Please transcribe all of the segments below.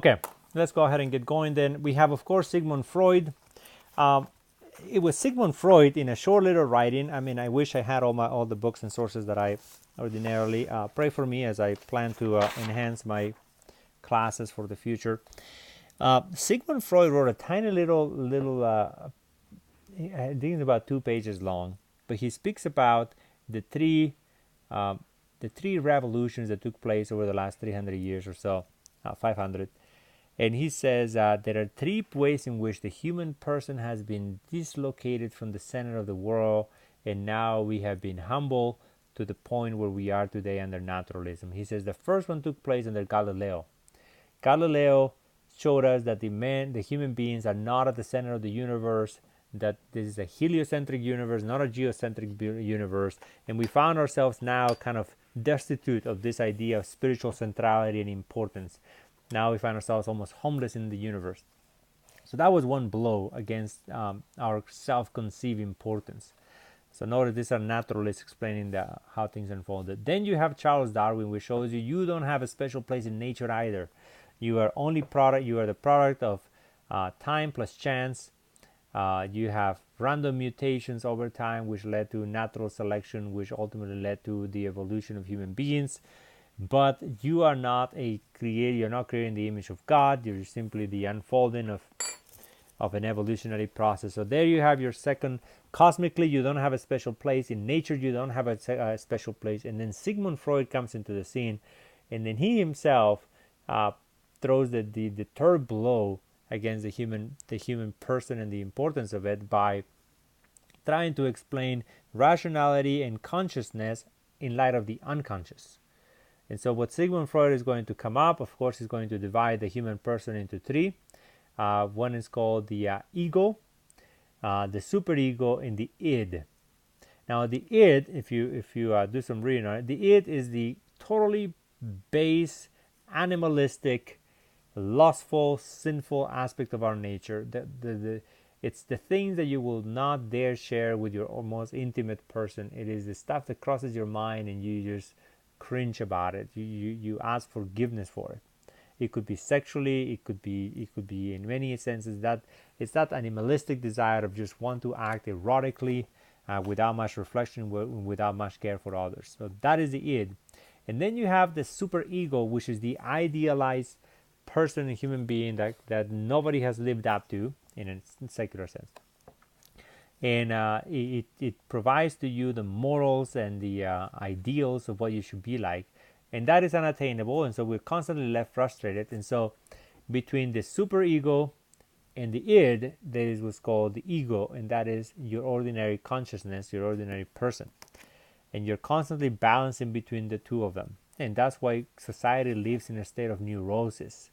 Okay, let's go ahead and get going then. We have, of course, Sigmund Freud. Um, it was Sigmund Freud in a short little writing. I mean, I wish I had all the books and sources that I ordinarily pray for me as I plan to enhance my classes for the future. Sigmund Freud wrote a tiny little I think it's about 2 pages long, but he speaks about the three um, the three revolutions that took place over the last 300 years or so, 500. And he says there are three ways in which the human person has been dislocated from the center of the world, and now we have been humbled to the point where we are today under naturalism. He says the first one took place under Galileo. Galileo showed us that the human beings are not at the center of the universe, that this is a heliocentric universe, not a geocentric universe, and we found ourselves now kind of destitute of this idea of spiritual centrality and importance. Now we find ourselves almost homeless in the universe. So that was one blow against our self-conceived importance. So notice these are naturalists explaining how things unfolded. Then you have Charles Darwin, which shows you don't have a special place in nature either. You are the product of time plus chance. You have random mutations over time, which led to natural selection, which ultimately led to the evolution of human beings. But you are not a creator. You're not creating the image of God. You're simply the unfolding of an evolutionary process. So there you have your second. Cosmically, you don't have a special place. In nature, you don't have a special place. And then Sigmund Freud comes into the scene, and then he himself throws the third blow against the human person and the importance of it by trying to explain rationality and consciousness in light of the unconscious. And so what Sigmund Freud is going to come up, of course, is going to divide the human person into three. One is called the ego, the superego, and the id. Now the id, if you do some reading on it, the id is the totally base, animalistic, lustful, sinful aspect of our nature. It's the things that you will not dare share with your most intimate person. It is the stuff that crosses your mind and you just cringe about it. You ask forgiveness for it. It could be sexually, it could be in many senses that it's that animalistic desire of just want to act erotically without much reflection, without much care for others. So that is the id. And then you have the superego, which is the idealized person and human being that nobody has lived up to in a secular sense. And it provides to you the morals and the ideals of what you should be like. And that is unattainable, and so we're constantly left frustrated. And so between the superego and the id, there is what's called the ego, and that is your ordinary consciousness, your ordinary person. And you're constantly balancing between the two of them. And that's why society lives in a state of neurosis.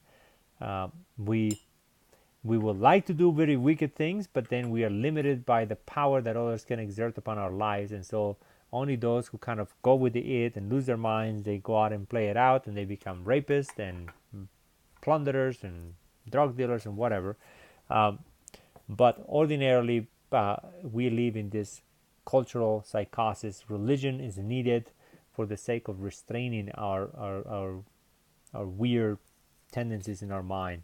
We would like to do very wicked things, but then we are limited by the power that others can exert upon our lives. And so only those who kind of go with the it and lose their minds, they go out and play it out, and they become rapists and plunderers and drug dealers and whatever. But ordinarily, we live in this cultural psychosis. Religion is needed for the sake of restraining our weird tendencies in our mind.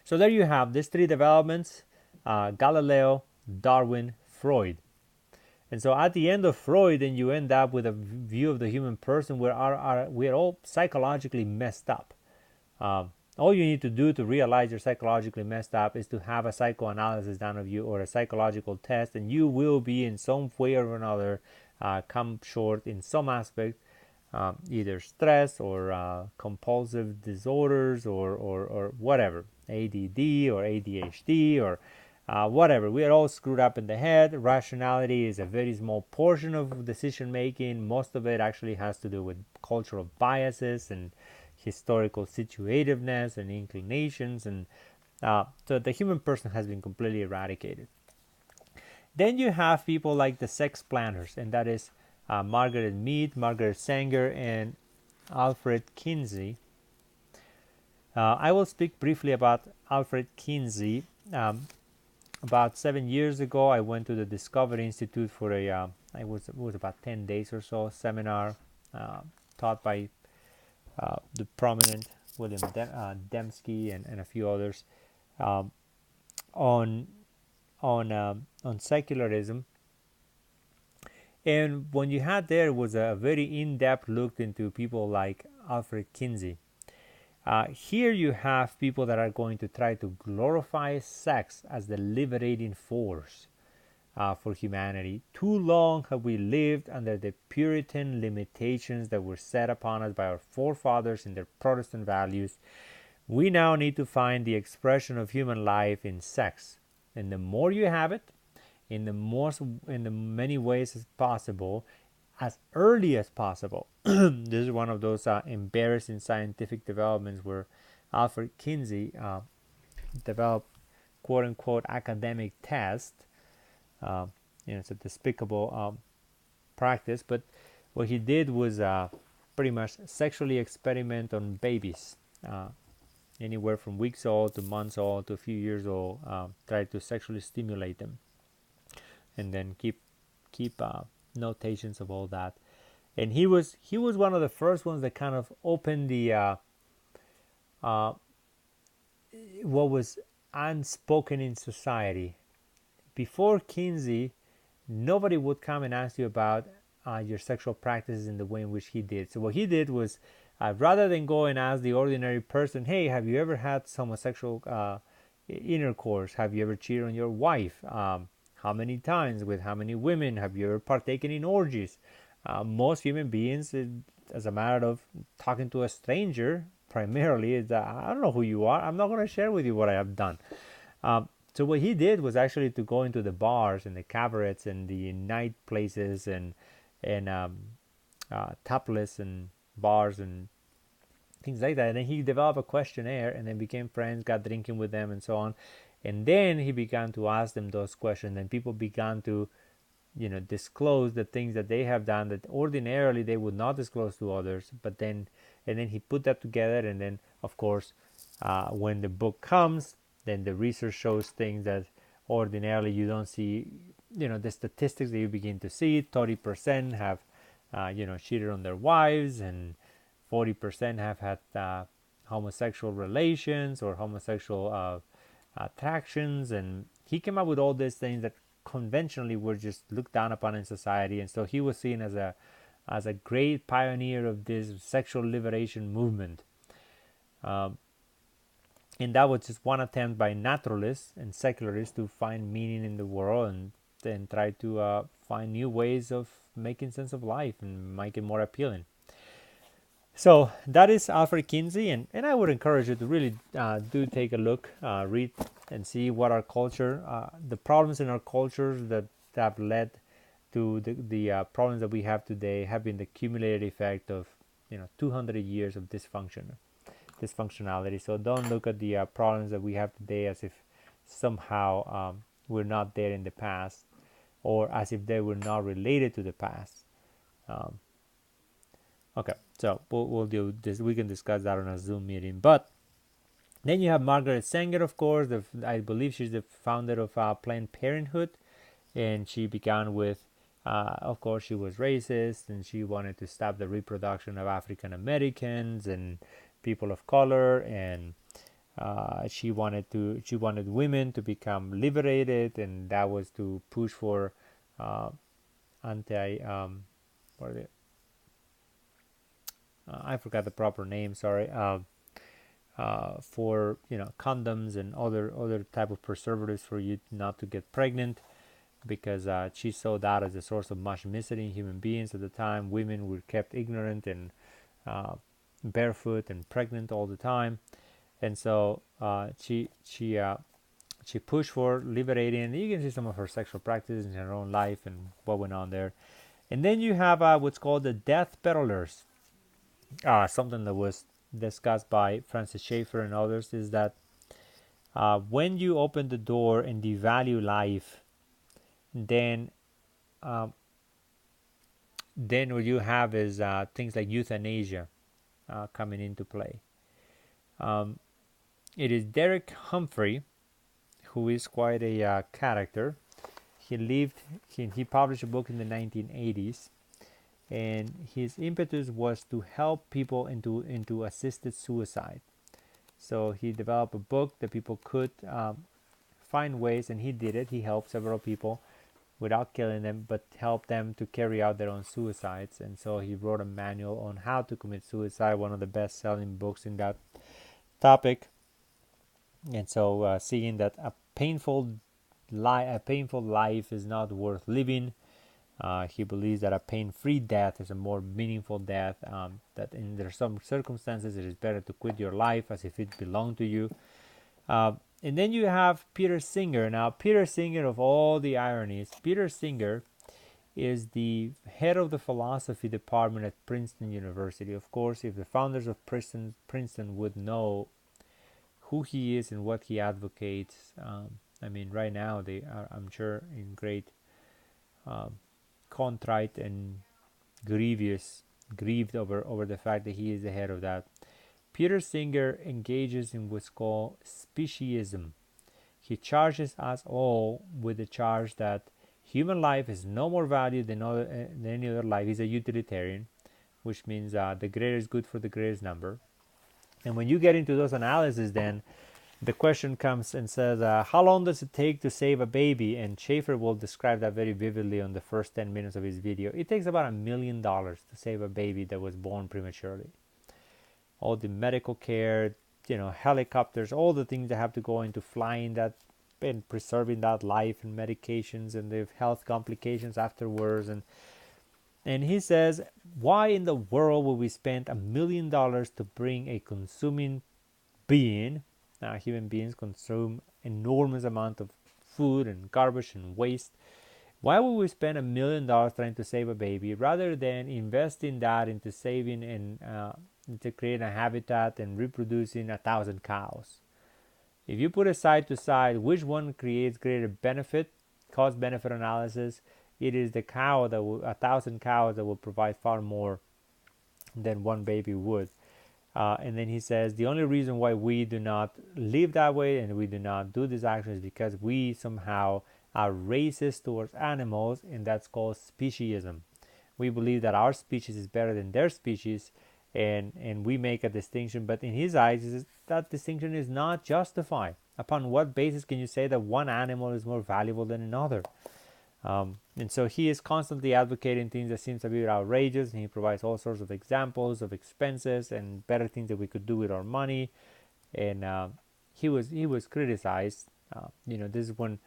So there you have these three developments: Galileo, Darwin, Freud. And so at the end of Freud, then you end up with a view of the human person where we're all psychologically messed up. All you need to do to realize you're psychologically messed up is to have a psychoanalysis done of you or a psychological test, and you will be in some way or another come short in some aspect, either stress or compulsive disorders or whatever, ADD or ADHD or whatever. We are all screwed up in the head. Rationality is a very small portion of decision making. Most of it actually has to do with cultural biases and historical situativeness and inclinations, and so the human person has been completely eradicated. Then you have people like the sex planners, and that is Margaret Mead, Margaret Sanger, and Alfred Kinsey. I will speak briefly about Alfred Kinsey. About 7 years ago, I went to the Discovery Institute for it was about 10 days or so seminar taught by the prominent Dembski and a few others um, on on secularism. And when you had there was a very in-depth look into people like Alfred Kinsey. Here you have people that are going to try to glorify sex as the liberating force for humanity. Too long have we lived under the Puritan limitations that were set upon us by our forefathers in their Protestant values. We now need to find the expression of human life in sex. And the more you have it, in the many ways as possible, as early as possible. This is one of those embarrassing scientific developments where Alfred Kinsey developed quote unquote academic test. It's a despicable practice, but what he did was pretty much sexually experiment on babies, anywhere from weeks old to months old to a few years old. Try to sexually stimulate them, and then keep notations of all that. And he was one of the first ones that kind of opened the what was unspoken in society. Before Kinsey, nobody would come and ask you about your sexual practices in the way in which he did. So what he did was, rather than go and ask the ordinary person, hey, have you ever had homosexual intercourse? Have you ever cheated on your wife? How many times? With how many women? Have you ever partaken in orgies? Most human beings, as a matter of talking to a stranger, primarily, is I don't know who you are. I'm not going to share with you what I have done. So what he did was actually to go into the bars and the cabarets and the night places and topless and bars and things like that. And then he developed a questionnaire and then became friends, got drinking with them and so on. And then he began to ask them those questions, and people began to disclose the things that they have done that ordinarily they would not disclose to others. But then he put that together, and then of course when the book comes, then the research shows things that ordinarily you don't see. The statistics that you begin to see: 30% have cheated on their wives, and 40% have had homosexual relations or homosexual attractions. And he came up with all these things that conventionally were just looked down upon in society. And so he was seen as a great pioneer of this sexual liberation movement. And that was just one attempt by naturalists and secularists to find meaning in the world and then try to find new ways of making sense of life and make it more appealing. So that is Alfred Kinsey, and I would encourage you to really do take a look, read, and see what our culture, the problems in our cultures that have led to the problems that we have today have been the cumulative effect of 200 years of dysfunctionality. So don't look at the problems that we have today as if somehow we're not there in the past, or as if they were not related to the past. Okay, so we'll do this. We can discuss that on a Zoom meeting. But then you have Margaret Sanger, of course. I believe she's the founder of Planned Parenthood, and she began with, of course, she was racist, and she wanted to stop the reproduction of African Americans and people of color, and she wanted women to become liberated, and that was to push for I forgot the proper name. Sorry. For condoms and other type of preservatives for you not to get pregnant, because she saw that as a source of much misery in human beings at the time. Women were kept ignorant and barefoot and pregnant all the time, and so she pushed for liberating. And you can see some of her sexual practices in her own life and what went on there. And then you have what's called the death peddlers. Something that was discussed by Francis Schaeffer and others is that when you open the door and devalue life, then what you have is things like euthanasia coming into play. It is Derek Humphrey, who is quite a character. He published a book in the 1980s, and his impetus was to help people into assisted suicide. So he developed a book that people could find ways, and he did it. He helped several people without killing them, but helped them to carry out their own suicides. And so he wrote a manual on how to commit suicide, one of the best-selling books in that topic. And so, seeing that a painful life is not worth living, he believes that a pain-free death is a more meaningful death. That in there are some circumstances it is better to quit your life as if it belonged to you. And then you have Peter Singer. Now, Peter Singer, of all the ironies, Peter Singer is the head of the philosophy department at Princeton University. Of course, if the founders of Princeton would know who he is and what he advocates, I mean, right now they are, I'm sure, in great contrite and grieved over the fact that he is the head of that. Peter Singer engages in what's called speciesism. He charges us all with the charge that human life is no more valued than any other life. He's a utilitarian, which means the greater is good for the greatest number. And when you get into those analyses, then the question comes and says, how long does it take to save a baby? And Schaefer will describe that very vividly on the first 10 minutes of his video. It takes about $1 million to save a baby that was born prematurely. All the medical care, helicopters, all the things that have to go into flying that and preserving that life, and medications and the health complications afterwards. And he says, why in the world would we spend $1 million to bring a consuming being? Now, human beings consume enormous amount of food and garbage and waste. Why would we spend $1 million trying to save a baby rather than investing that into saving and to creating a habitat and reproducing 1,000 cows? If you put it side to side, which one creates greater benefit, cost-benefit analysis, it is the cow that will, 1,000 cows that will provide far more than one baby would. And then he says the only reason why we do not live that way and we do not do this action is because we somehow are racist towards animals, and that's called speciesism. We believe that our species is better than their species, and we make a distinction, but in his eyes that distinction is not justified. Upon what basis can you say that one animal is more valuable than another? And so he is constantly advocating things that seems a bit outrageous, and he provides all sorts of examples of expenses and better things that we could do with our money. And he was criticized. This is when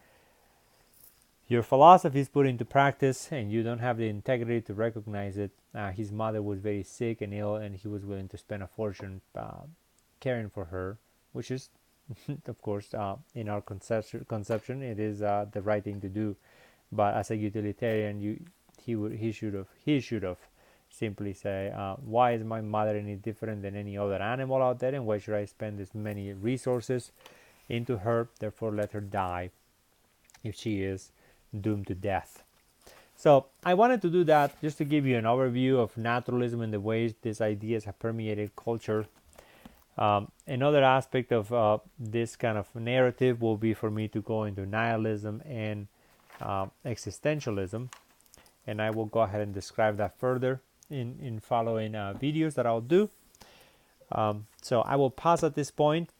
your philosophy is put into practice and you don't have the integrity to recognize it. His mother was very sick and ill, and he was willing to spend a fortune caring for her, which is, of course, in our conception, it is the right thing to do. But as a utilitarian, he should have simply say, why is my mother any different than any other animal out there, and why should I spend this many resources into her? Therefore, let her die if she is doomed to death. So I wanted to do that just to give you an overview of naturalism and the ways these ideas have permeated culture. Another aspect of this kind of narrative will be for me to go into nihilism and existentialism, and I will go ahead and describe that further in following videos that I'll do. So I will pause at this point.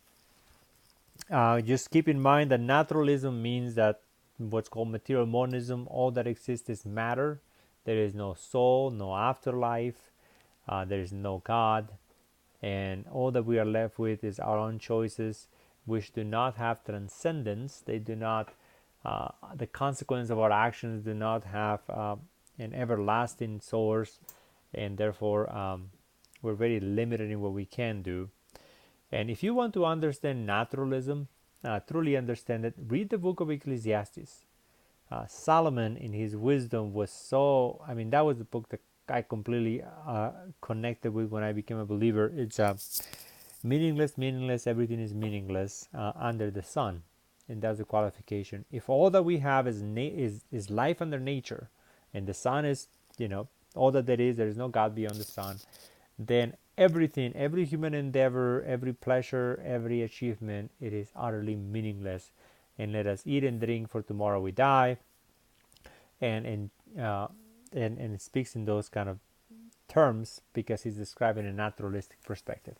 Just keep in mind that naturalism means that what's called material monism, all that exists is matter. There is no soul, no afterlife, there is no God, and all that we are left with is our own choices, which do not have transcendence. They do not, the consequence of our actions do not have an everlasting source, and therefore we're very limited in what we can do. And if you want to understand naturalism, truly understand it, read the book of Ecclesiastes. Solomon, in his wisdom, was so, that was the book that I completely connected with when I became a believer. It's meaningless, everything is meaningless under the sun. And that's the qualification. If all that we have is life under nature, and the sun is, all that there is no God beyond the sun, then everything, every human endeavor, every pleasure, every achievement, it is utterly meaningless. And let us eat and drink, for tomorrow we die. And it speaks in those kind of terms because he's describing a naturalistic perspective.